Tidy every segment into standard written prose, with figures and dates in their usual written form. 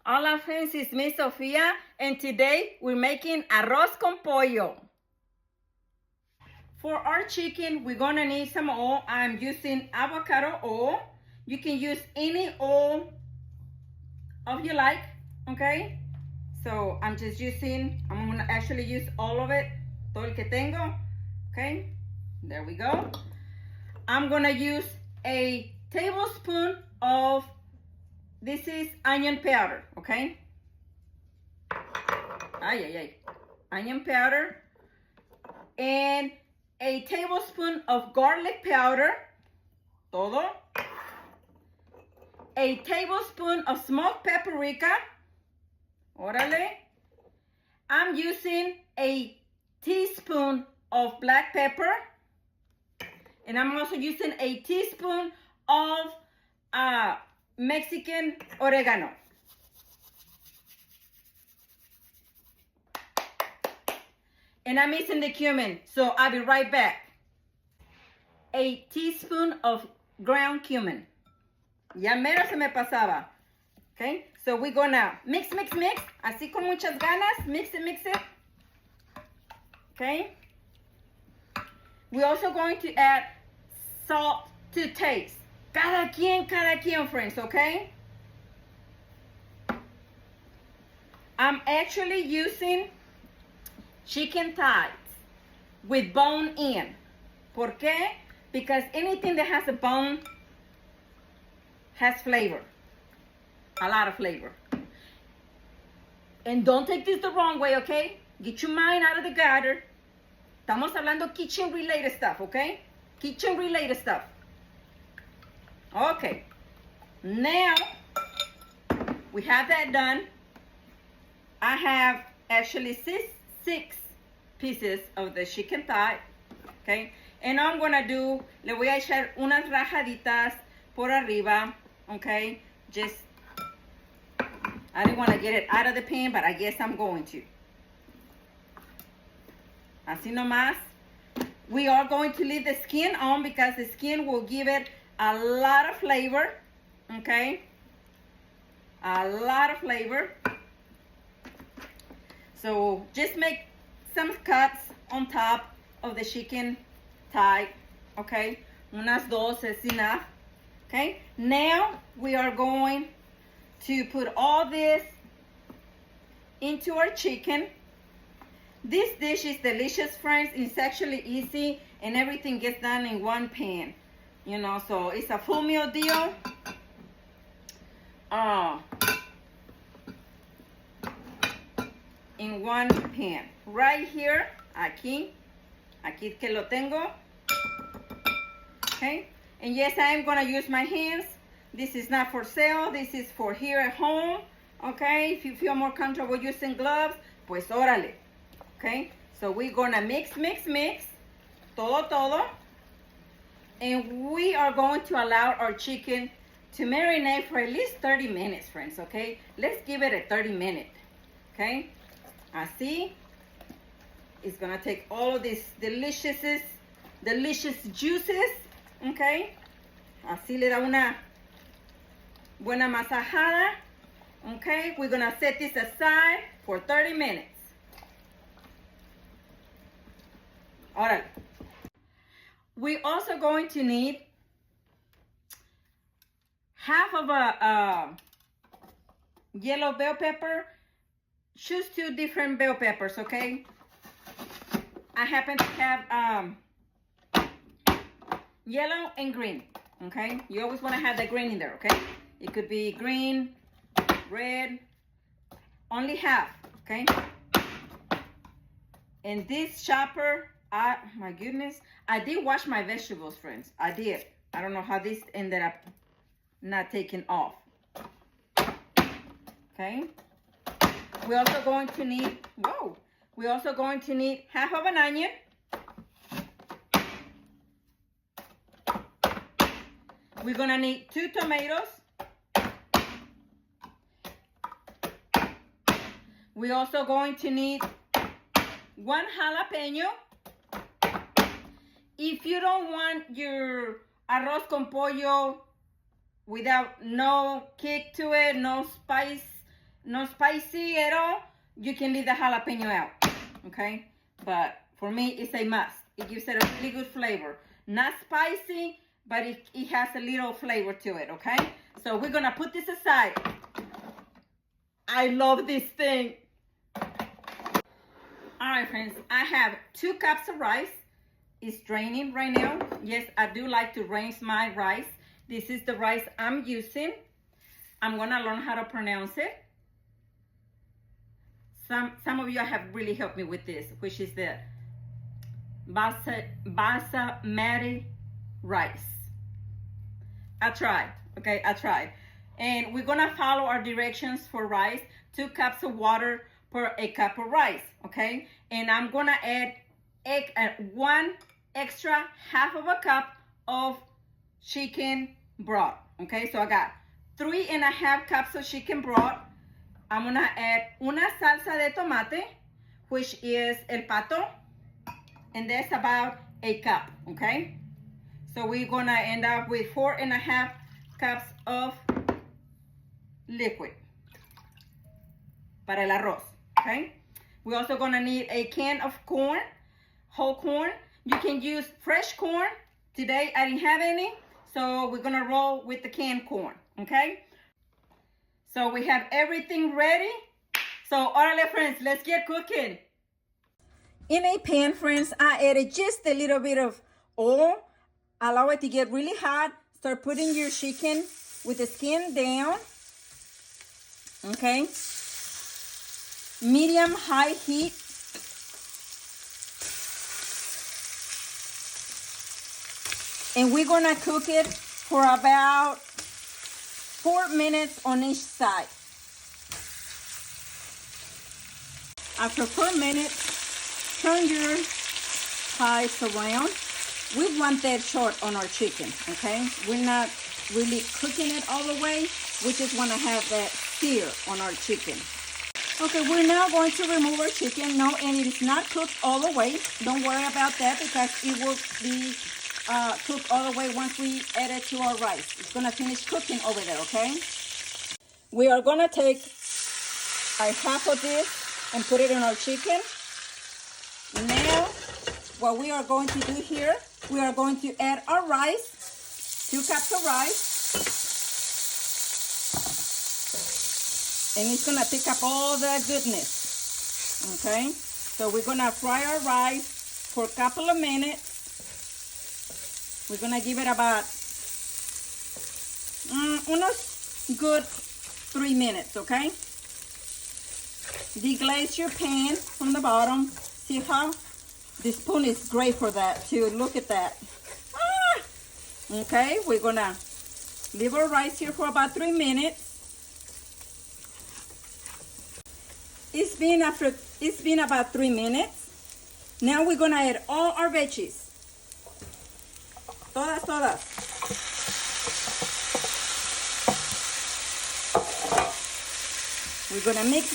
Hola friends, it's me Sofia, and today we're making Arroz Con Pollo. For our chicken, we're gonna need some oil. I'm using avocado oil. You can use any oil of you like, okay? So I'm gonna actually use all of it, todo el que tengo, okay? There we go. I'm gonna use a tablespoon of, this is onion powder, okay? Onion powder. And a tablespoon of garlic powder, todo. A tablespoon of smoked paprika, órale. I'm using a teaspoon of black pepper. And I'm also using a teaspoon of Mexican oregano. And I'm mixing the cumin, so I'll be right back. A teaspoon of ground cumin. Ya mero se me pasaba. Okay, so we're gonna mix, así con muchas ganas, mix it. Okay. We're also going to add salt to taste. Cada quien, friends, okay? I'm actually using chicken thighs with bone in. ¿Por qué? Because anything that has a bone has flavor. A lot of flavor. And don't take this the wrong way, okay? Get your mind out of the gutter. Estamos hablando kitchen related stuff, okay? Kitchen related stuff. Okay. Now, we have that done. I have actually six pieces of the chicken thigh, okay? And I'm gonna do, le voy a echar unas rajaditas por arriba, okay? Just, I didn't want to get it out of the pan, but I guess I'm going to. Así nomás. We are going to leave the skin on because the skin will give it a lot of flavor, okay? A lot of flavor. So just make some cuts on top of the chicken thigh, okay? Unas dos is enough, okay? Now we are going to put all this into our chicken. This dish is delicious, friends. It's actually easy and everything gets done in one pan. You know, so it's a full meal deal. In one pan. Right here, aquí que lo tengo. Okay, and yes, I am gonna use my hands. This is not for sale, this is for here at home. Okay, if you feel more comfortable using gloves, pues órale. Okay, so we're gonna mix, todo. And we are going to allow our chicken to marinate for at least 30 minutes, friends, okay? Let's give it a 30-minute, okay? Así. It's gonna take all of these delicious juices, okay? Así le da una buena masajada, okay? We're gonna set this aside for 30 minutes. All right. We're also going to need half of a yellow bell pepper. Choose 2 different bell peppers, okay? I happen to have yellow and green, okay? You always want to have the green in there, okay? It could be green, red, only half, okay? And this chopper, my goodness, I did wash my vegetables, friends. I did. I don't know how this ended up not taking off. Okay. We're also going to need, we're also going to need half of an onion. We're gonna need 2 tomatoes. We're also going to need 1 jalapeno. If you don't want your arroz con pollo without no kick to it, no spice, no spicy at all, you can leave the jalapeno out, okay? But for me, it's a must. It gives it a really good flavor. Not spicy, but it has a little flavor to it, okay? So we're gonna put this aside. I love this thing. All right, friends, I have 2 cups of rice. It's draining right now. Yes, I do like to rinse my rice. This is the rice I'm using. I'm gonna learn how to pronounce it. Some of you have really helped me with this, which is the basmati rice. I tried, okay, I tried. And we're gonna follow our directions for rice. 2 cups of water per a cup of rice, okay? And I'm gonna add 1 extra half of a cup of chicken broth, okay? So I got 3.5 cups of chicken broth. I'm gonna add una salsa de tomate, which is el pato, and that's about a cup, okay? So we're gonna end up with 4.5 cups of liquid para el arroz, okay? We're also gonna need a can of corn, whole corn. You can use fresh corn. Today I didn't have any, so we're gonna roll with the canned corn, okay? So we have everything ready. So, órale, friends, let's get cooking. In a pan, friends, I added just a little bit of oil. Allow it to get really hot. Start putting your chicken with the skin down. Okay. Medium high heat. And we're gonna cook it for about 4 minutes on each side. After 4 minutes, turn your pies around. We want that short on our chicken, okay? We're not really cooking it all the way. We just want to have that sear on our chicken. Okay, we're now going to remove our chicken. No, and it is not cooked all the way. Don't worry about that because it will be cooked all the way once we add it to our rice. It's gonna finish cooking over there, okay? We are gonna take a half of this and put it in our chicken. Now, what we are going to do here, we are going to add our rice, 2 cups of rice. And it's gonna pick up all the goodness, okay? So we're gonna fry our rice for a couple of minutes. We're gonna give it about unos good 3 minutes, okay? Deglaze your pan from the bottom. See how? This spoon is great for that too. Look at that. Ah! Okay, we're gonna leave our rice here for about 3 minutes. It's been about 3 minutes. Now we're gonna add all our veggies. Todas. We're gonna mix.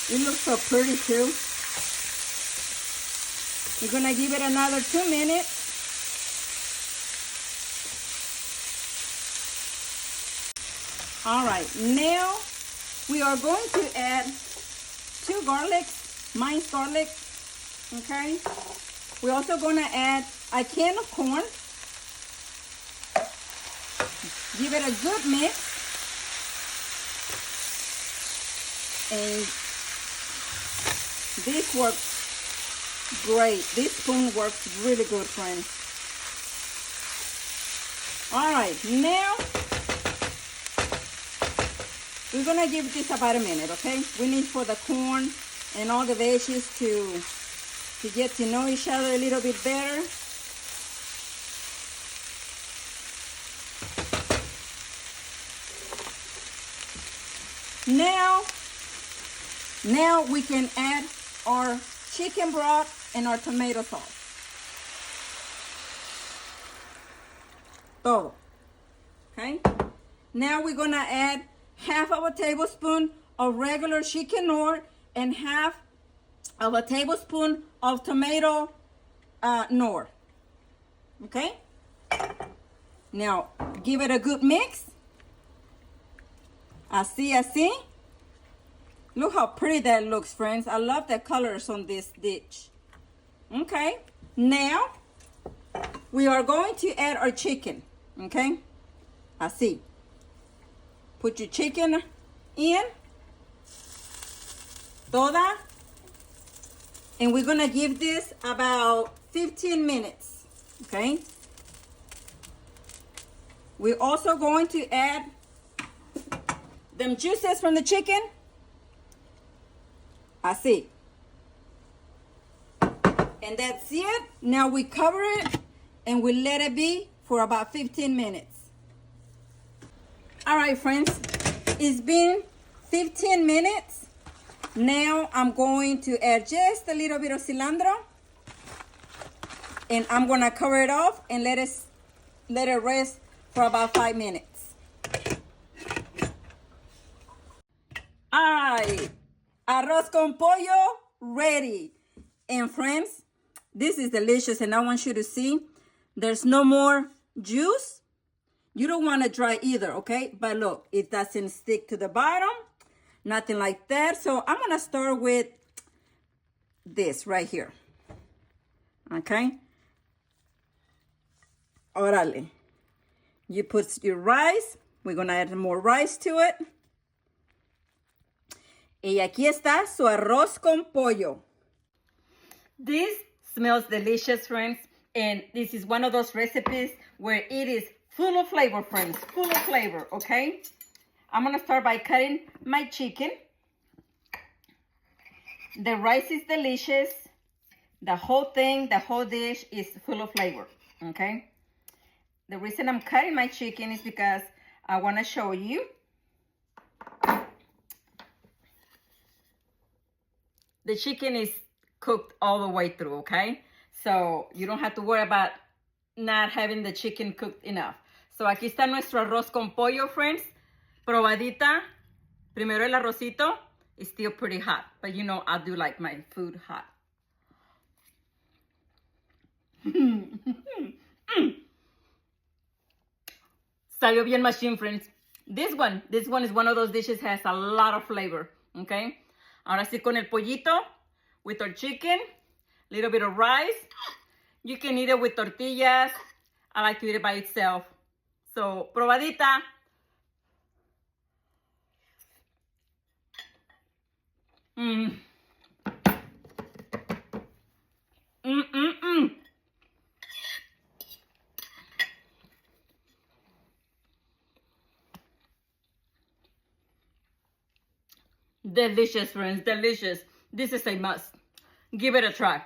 It looks so pretty too. We're gonna give it another 2 minutes. All right, now we are going to add 2 garlics. Minced garlic, okay? We're also gonna add a can of corn. Give it a good mix. And this works great. This spoon works really good, friends. All right, now we're gonna give this about a minute, okay? We need for the corn and all the veggies to get to know each other a little bit better. Now we can add our chicken broth and our tomato sauce. Todo. Okay? Now we're gonna add half of a tablespoon of regular chicken Knorr and half of a tablespoon of tomato Knorr. Okay? Now, give it a good mix. Así. Look how pretty that looks, friends. I love the colors on this dish. Okay, now we are going to add our chicken. Okay, así. Put your chicken in. Toda. And we're gonna give this about 15 minutes. Okay. We're also going to add them juices from the chicken. Así. And that's it. Now we cover it and we let it be for about 15 minutes. All right, friends. It's been 15 minutes. Now I'm going to add just a little bit of cilantro. And I'm gonna cover it off and let it rest for about 5 minutes. All right, arroz con pollo ready. And friends, this is delicious, and I want you to see there's no more juice. You don't want it dry either, okay? But look, it doesn't stick to the bottom, nothing like that. So I'm gonna start with this right here, okay? Orale. You put your rice. We're gonna add more rice to it. Y aquí está su arroz con pollo. This smells delicious, friends. And this is one of those recipes where it is full of flavor, friends. Full of flavor, okay? I'm gonna start by cutting my chicken. The rice is delicious. The whole thing, the whole dish is full of flavor, okay? The reason I'm cutting my chicken is because I want to show you. The chicken is cooked all the way through, okay? So you don't have to worry about not having the chicken cooked enough. So aquí está nuestro arroz con pollo, friends. Probadita. Primero el arrocito. It's still pretty hot. But you know, I do like my food hot. Salió bien machine, friends. This one is one of those dishes has a lot of flavor, okay? Ahora sí con el pollito, with our chicken, little bit of rice. You can eat it with tortillas. I like to eat it by itself. So, probadita. Delicious, friends, delicious. This is a must. Give it a try.